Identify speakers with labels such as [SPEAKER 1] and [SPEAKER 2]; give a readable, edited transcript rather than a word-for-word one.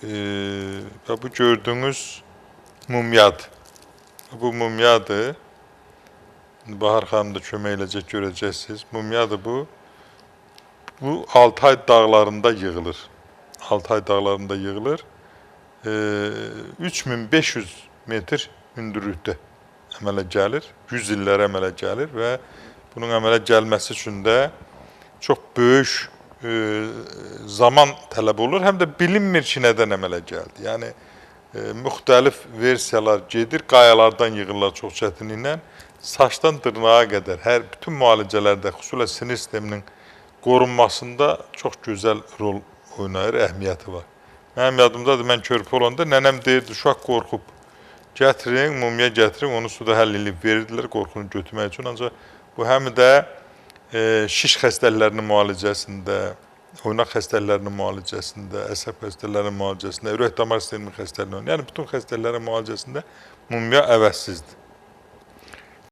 [SPEAKER 1] Və bu gördüğünüz mumyadır. Bu mumyadır. Bahar xanım da kömək eləcək, görəcəksiniz. Mumyadır bu. Bu Altay dağlarında yığılır. Altay dağlarında yığılır. 3500 metr hündürlükdə əmələ gəlir. 100 illər əmələ gəlir və bunun əmələ gəlməsi üçün də çox böyük zaman tələb olur. Həm də bilinmir ki, nədən əmələ gəldi. Yəni, müxtəlif versiyalar gedir, qayalardan yığırlar çox çətinliklə. Saçdan dırnağa qədər, bütün müalicələrdə, xüsusilə sinir sisteminin qorunmasında çox gözəl rol oynayır, əhəmiyyəti var. Mənim yadımdadır, mən körpü olanda nənəm deyirdi, uşaq qorxub. Gətirin, mumya gətirin, onu suda həll edib verirdilər qorxunu götürmək üçün. Ancaq bu həm də şiş xəstəliklərinin müalicəsində, oynaq xəstəliklərinin müalicəsində, əsəb xəstəliklərinin müalicəsində, ürək damar sistemi xəstəliklərinin, yəni bütün xəstəliklərin müalicəsində mumya əvəzsizdir.